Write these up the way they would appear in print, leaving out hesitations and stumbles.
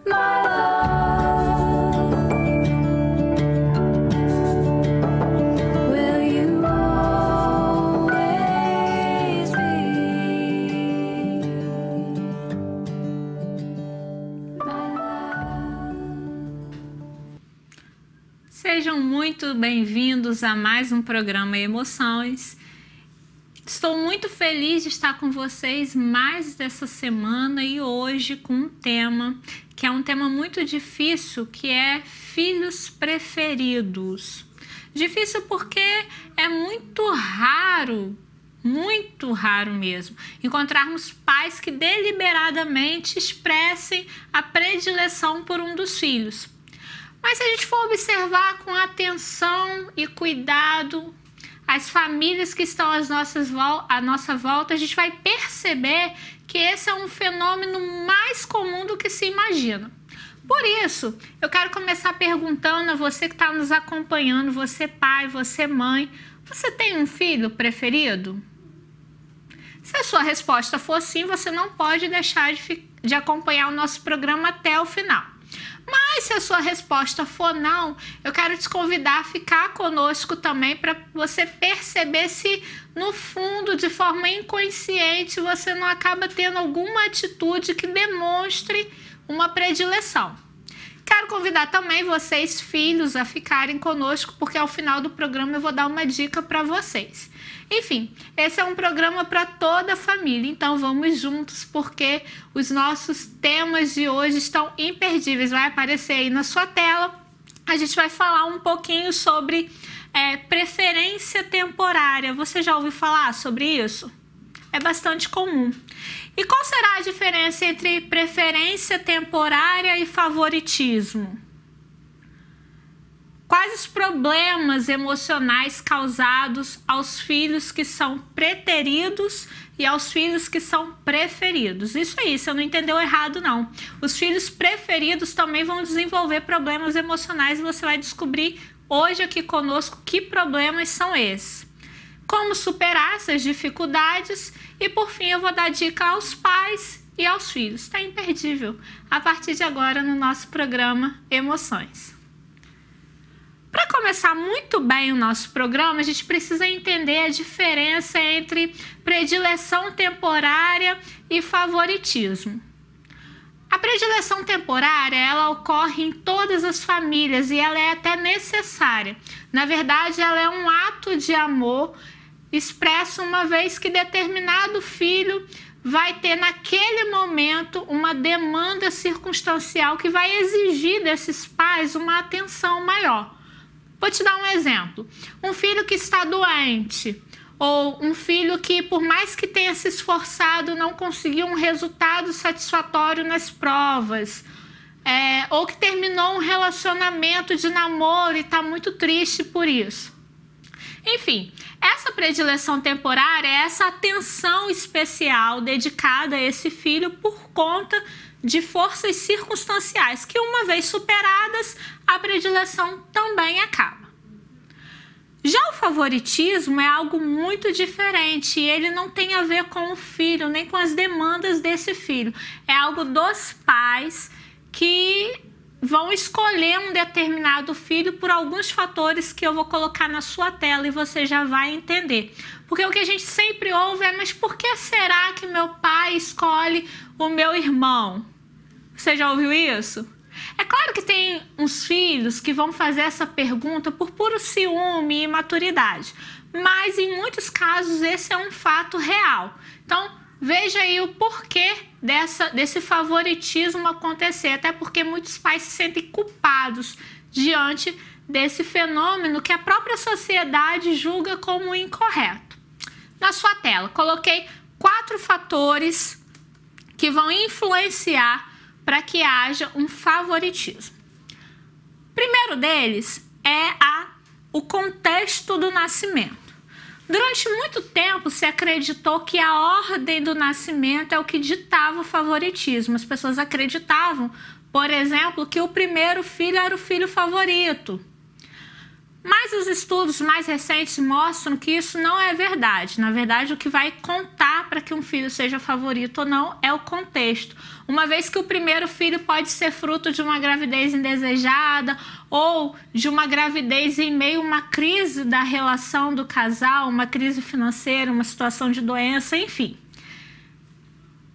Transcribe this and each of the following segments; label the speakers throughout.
Speaker 1: my love. Will you always be my love?
Speaker 2: Sejam muito bem-vindos a mais um programa Emoções. Estou muito feliz de estar com vocês mais dessa semana e hoje com um tema que é um tema muito difícil, que é filhos preferidos. Difícil porque é muito raro mesmo, encontrarmos pais que deliberadamente expressem a predileção por um dos filhos. Mas se a gente for observar com atenção e cuidado as famílias que estão à nossa volta, a gente vai perceber que esse é um fenômeno mais comum do que se imagina. Por isso, eu quero começar perguntando a você que está nos acompanhando, você pai, você mãe, você tem um filho preferido? Se a sua resposta for sim, você não pode deixar de acompanhar o nosso programa até o final. Mas se a sua resposta for não, eu quero te convidar a ficar conosco também para você perceber se no fundo, de forma inconsciente, você não acaba tendo alguma atitude que demonstre uma predileção. Quero convidar também vocês, filhos, a ficarem conosco, porque ao final do programa eu vou dar uma dica para vocês. Enfim, esse é um programa para toda a família, então vamos juntos, porque os nossos temas de hoje estão imperdíveis. Vai aparecer aí na sua tela. A gente vai falar um pouquinho sobre preferência temporária. Você já ouviu falar sobre isso? É bastante comum. E qual será a diferença entre preferência temporária e favoritismo? Quais os problemas emocionais causados aos filhos que são preteridos e aos filhos que são preferidos? Isso aí, você não entendeu errado não. Os filhos preferidos também vão desenvolver problemas emocionais e você vai descobrir hoje aqui conosco que problemas são esses. Como superar essas dificuldades e por fim eu vou dar dica aos pais e aos filhos. Está imperdível a partir de agora no nosso programa Emoções. Para começar muito bem o nosso programa, a gente precisa entender a diferença entre predileção temporária e favoritismo. A predileção temporária, ela ocorre em todas as famílias e ela é até necessária. Na verdade, ela é um ato de amor expresso uma vez que determinado filho vai ter naquele momento uma demanda circunstancial que vai exigir desses pais uma atenção maior. Vou te dar um exemplo. Um filho que está doente, ou um filho que, por mais que tenha se esforçado, não conseguiu um resultado satisfatório nas provas, ou que terminou um relacionamento de namoro e está muito triste por isso. Enfim, essa predileção temporária é essa atenção especial dedicada a esse filho por conta de forças circunstanciais, que uma vez superadas, a predileção também acaba. Já o favoritismo é algo muito diferente e ele não tem a ver com o filho, nem com as demandas desse filho. É algo dos pais que vão escolher um determinado filho por alguns fatores que eu vou colocar na sua tela e você já vai entender. Porque o que a gente sempre ouve é, mas por que será que meu pai escolhe o meu irmão? Você já ouviu isso? É claro que tem uns filhos que vão fazer essa pergunta por puro ciúme e imaturidade, mas em muitos casos esse é um fato real. Então, veja aí o porquê desse favoritismo acontecer, até porque muitos pais se sentem culpados diante desse fenômeno que a própria sociedade julga como incorreto. Na sua tela, coloquei 4 fatores que vão influenciar para que haja um favoritismo. O primeiro deles é o contexto do nascimento. Durante muito tempo se acreditou que a ordem do nascimento é o que ditava o favoritismo. As pessoas acreditavam, por exemplo, que o primeiro filho era o filho favorito. Mas os estudos mais recentes mostram que isso não é verdade. Na verdade, o que vai contar para que um filho seja favorito ou não é o contexto. Uma vez que o primeiro filho pode ser fruto de uma gravidez indesejada ou de uma gravidez em meio a uma crise da relação do casal, uma crise financeira, uma situação de doença, enfim.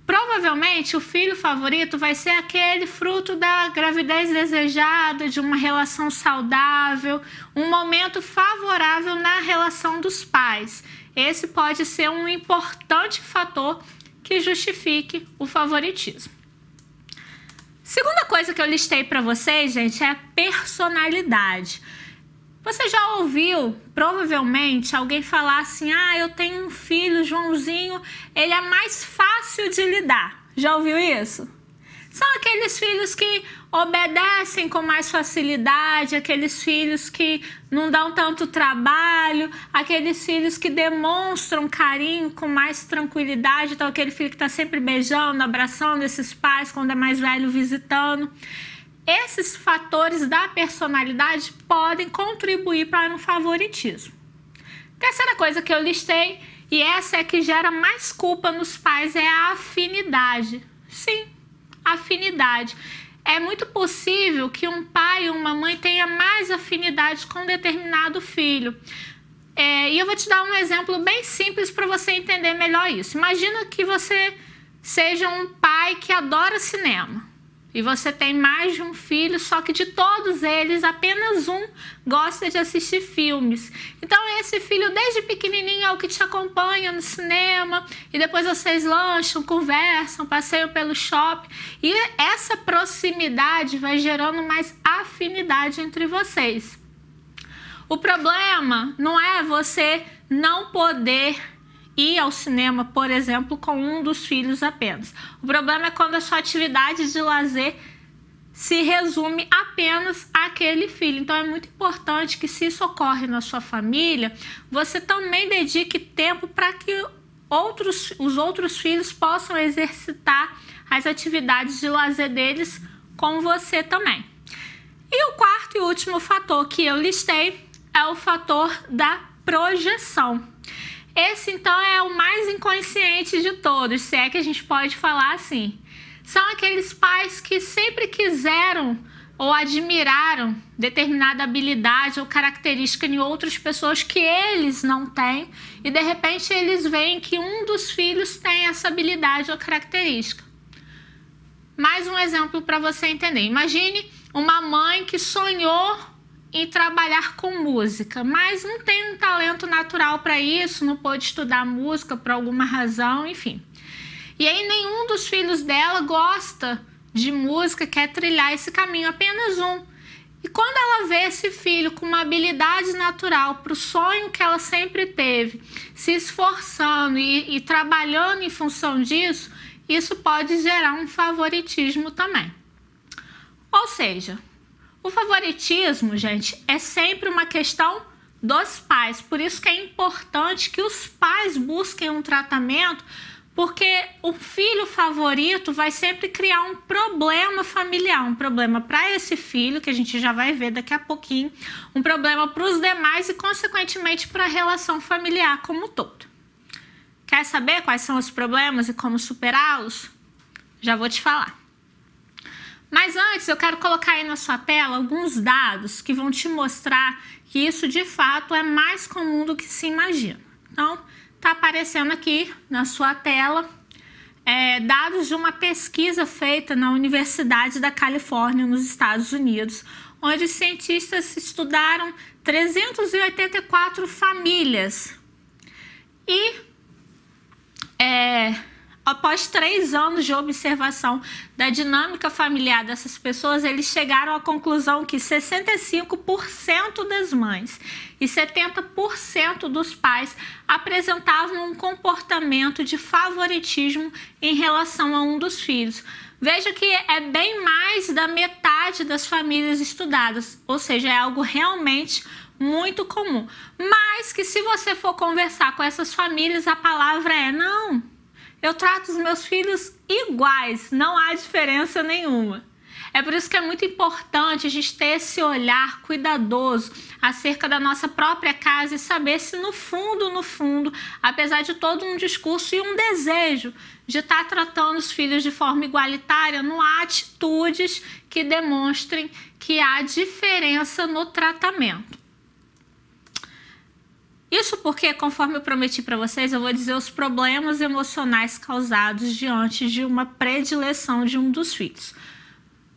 Speaker 2: Provavelmente o filho favorito vai ser aquele fruto da gravidez desejada, de uma relação saudável, um momento favorável na relação dos pais. Esse pode ser um importante fator que justifique o favoritismo. Segunda coisa que eu listei para vocês, gente, é a personalidade. Você já ouviu, provavelmente, alguém falar assim: ah, eu tenho um filho, Joãozinho, ele é mais fácil de lidar. Já ouviu isso? São aqueles filhos que obedecem com mais facilidade, aqueles filhos que não dão tanto trabalho, aqueles filhos que demonstram carinho com mais tranquilidade. Então, aquele filho que está sempre beijando, abraçando esses pais quando é mais velho, visitando. Esses fatores da personalidade podem contribuir para um favoritismo. Terceira coisa que eu listei, e essa é que gera mais culpa nos pais, é a afinidade. Sim, afinidade. É muito possível que um pai ou uma mãe tenha mais afinidade com um determinado filho. E eu vou te dar um exemplo bem simples para você entender melhor isso. Imagina que você seja um pai que adora cinema. E você tem mais de um filho, só que de todos eles, apenas um gosta de assistir filmes. Então, esse filho, desde pequenininho, é o que te acompanha no cinema. E depois vocês lancham, conversam, passeiam pelo shopping. E essa proximidade vai gerando mais afinidade entre vocês. O problema não é você não poder ir ao cinema, por exemplo, com um dos filhos apenas. O problema é quando a sua atividade de lazer se resume apenas àquele filho. Então é muito importante que, se isso ocorre na sua família, você também dedique tempo para que os outros filhos possam exercitar as atividades de lazer deles com você também. E o quarto e último fator que eu listei é o fator da projeção. Esse, então, é o mais inconsciente de todos, se é que a gente pode falar assim. São aqueles pais que sempre quiseram ou admiraram determinada habilidade ou característica em outras pessoas que eles não têm, e de repente eles veem que um dos filhos tem essa habilidade ou característica. Mais um exemplo para você entender. Imagine uma mãe que sonhou em trabalhar com música, mas não tem um talento natural para isso, não pôde estudar música por alguma razão, enfim. E aí nenhum dos filhos dela gosta de música, quer trilhar esse caminho, apenas um. E quando ela vê esse filho com uma habilidade natural para o sonho que ela sempre teve, se esforçando e trabalhando em função disso, isso pode gerar um favoritismo também. Ou seja, o favoritismo, gente, é sempre uma questão dos pais. Por isso que é importante que os pais busquem um tratamento, porque o filho favorito vai sempre criar um problema familiar, um problema para esse filho, que a gente já vai ver daqui a pouquinho, um problema para os demais e, consequentemente, para a relação familiar como um todo. Quer saber quais são os problemas e como superá-los? Já vou te falar. Mas antes, eu quero colocar aí na sua tela alguns dados que vão te mostrar que isso, de fato, é mais comum do que se imagina. Então, está aparecendo aqui na sua tela dados de uma pesquisa feita na Universidade da Califórnia, nos Estados Unidos, onde cientistas estudaram 384 famílias. E após 3 anos de observação da dinâmica familiar dessas pessoas, eles chegaram à conclusão que 65% das mães e 70% dos pais apresentavam um comportamento de favoritismo em relação a um dos filhos. Veja que é bem mais da metade das famílias estudadas, ou seja, é algo realmente muito comum. Mas que, se você for conversar com essas famílias, a palavra é: não, eu trato os meus filhos iguais, não há diferença nenhuma. É por isso que é muito importante a gente ter esse olhar cuidadoso acerca da nossa própria casa e saber se no fundo, apesar de todo um discurso e um desejo de estar tratando os filhos de forma igualitária, não há atitudes que demonstrem que há diferença no tratamento. Isso porque, conforme eu prometi para vocês, eu vou dizer os problemas emocionais causados diante de uma predileção de um dos filhos.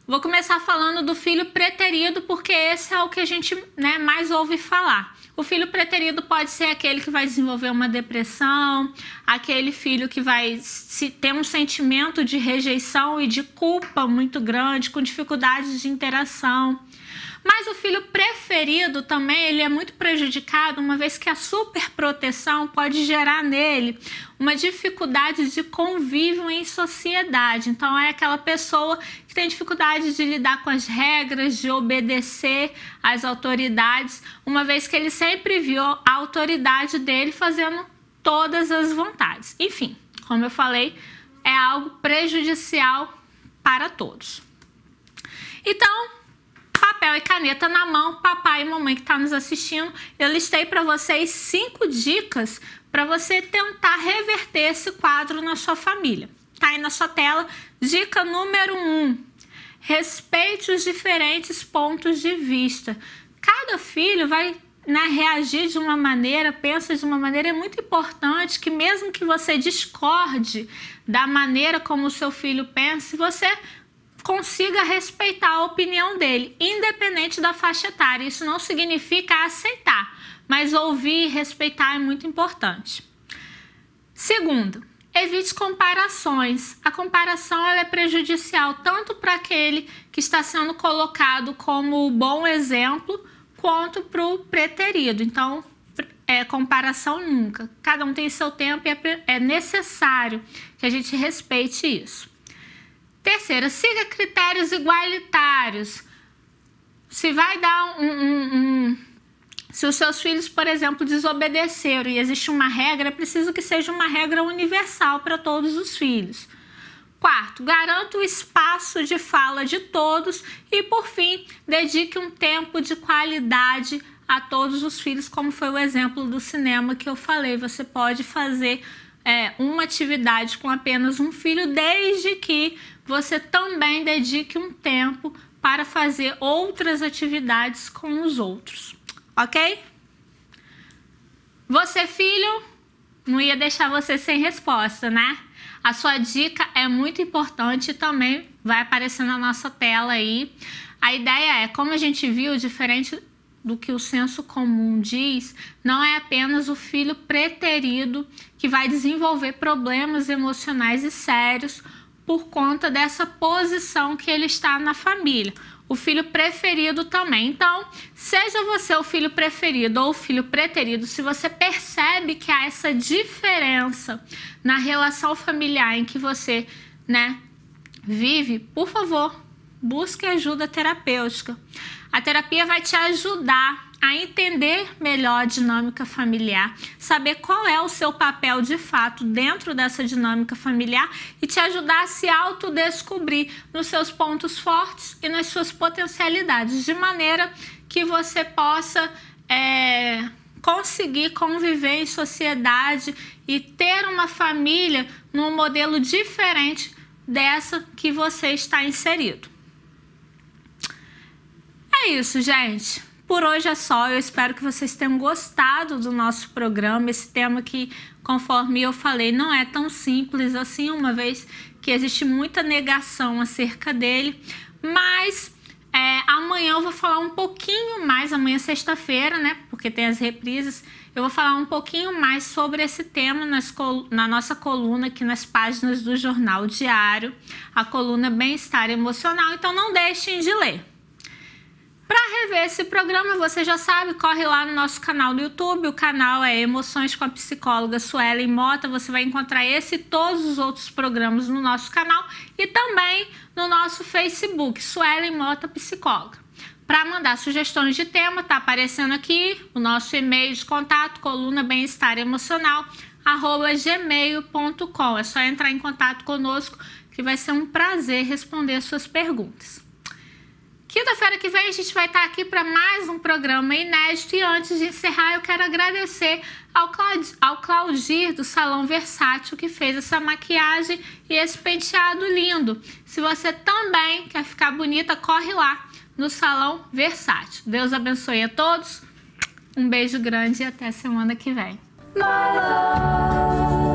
Speaker 2: Vou começar falando do filho preterido, porque esse é o que a gente, mais ouve falar. O filho preterido pode ser aquele que vai desenvolver uma depressão, aquele filho que vai ter um sentimento de rejeição e de culpa muito grande, com dificuldades de interação. Mas o filho preferido também ele é muito prejudicado, uma vez que a superproteção pode gerar nele uma dificuldade de convívio em sociedade. Então é aquela pessoa que tem dificuldade de lidar com as regras, de obedecer às autoridades, uma vez que ele sempre viu a autoridade dele fazendo todas as vontades. Enfim, como eu falei, é algo prejudicial para todos. Então, papel e caneta na mão, papai e mamãe que está nos assistindo, eu listei para vocês 5 dicas para você tentar reverter esse quadro na sua família. Tá aí na sua tela. Dica número 1: respeite os diferentes pontos de vista. Cada filho vai reagir de uma maneira, pensa de uma maneira. É muito importante que mesmo que você discorde da maneira como o seu filho pensa, você consiga respeitar a opinião dele, independente da faixa etária. Isso não significa aceitar, mas ouvir e respeitar é muito importante. Segundo, evite comparações. A comparação ela é prejudicial tanto para aquele que está sendo colocado como bom exemplo, quanto para o preterido. Então, comparação nunca. Cada um tem seu tempo e é necessário que a gente respeite isso. Terceira, siga critérios igualitários. Se vai dar se os seus filhos, por exemplo, desobedeceram e existe uma regra, é preciso que seja uma regra universal para todos os filhos. Quarto, garanta o espaço de fala de todos. E, por fim, dedique um tempo de qualidade a todos os filhos, como foi o exemplo do cinema que eu falei. Você pode fazer uma atividade com apenas um filho, desde que você também dedique um tempo para fazer outras atividades com os outros, ok? Você, filho, não ia deixar você sem resposta, né? A sua dica é muito importante e também vai aparecer na nossa tela aí. A ideia é, como a gente viu, diferente do que o senso comum diz, não é apenas o filho preterido que vai desenvolver problemas emocionais e sérios por conta dessa posição que ele está na família. O filho preferido também. Então, seja você o filho preferido ou o filho preterido, se você percebe que há essa diferença na relação familiar em que você, vive, por favor, busque ajuda terapêutica. A terapia vai te ajudar a entender melhor a dinâmica familiar, saber qual é o seu papel de fato dentro dessa dinâmica familiar e te ajudar a se autodescobrir nos seus pontos fortes e nas suas potencialidades, de maneira que você possa conseguir conviver em sociedade e ter uma família num modelo diferente dessa que você está inserido. É isso, gente. Por hoje é só. Eu espero que vocês tenham gostado do nosso programa. Esse tema que, conforme eu falei, não é tão simples assim, uma vez que existe muita negação acerca dele. Mas amanhã eu vou falar um pouquinho mais, amanhã é sexta-feira, porque tem as reprises. Eu vou falar um pouquinho mais sobre esse tema na nossa coluna aqui nas páginas do Jornal Diário, a coluna Bem-Estar Emocional. Então não deixem de ler. Para rever esse programa, você já sabe, corre lá no nosso canal do YouTube. O canal é Emoções com a Psicóloga Suelen Mota. Você vai encontrar esse e todos os outros programas no nosso canal e também no nosso Facebook, Suelen Mota Psicóloga. Para mandar sugestões de tema, tá aparecendo aqui o nosso e-mail de contato, coluna bem-estar emocional, @gmail.com. É só entrar em contato conosco que vai ser um prazer responder as suas perguntas. Quinta-feira que vem a gente vai estar aqui para mais um programa inédito. E antes de encerrar, eu quero agradecer ao Claudir do Salão Versátil, que fez essa maquiagem e esse penteado lindo. Se você também quer ficar bonita, corre lá no Salão Versátil. Deus abençoe a todos. Um beijo grande e até semana que vem.
Speaker 1: My love.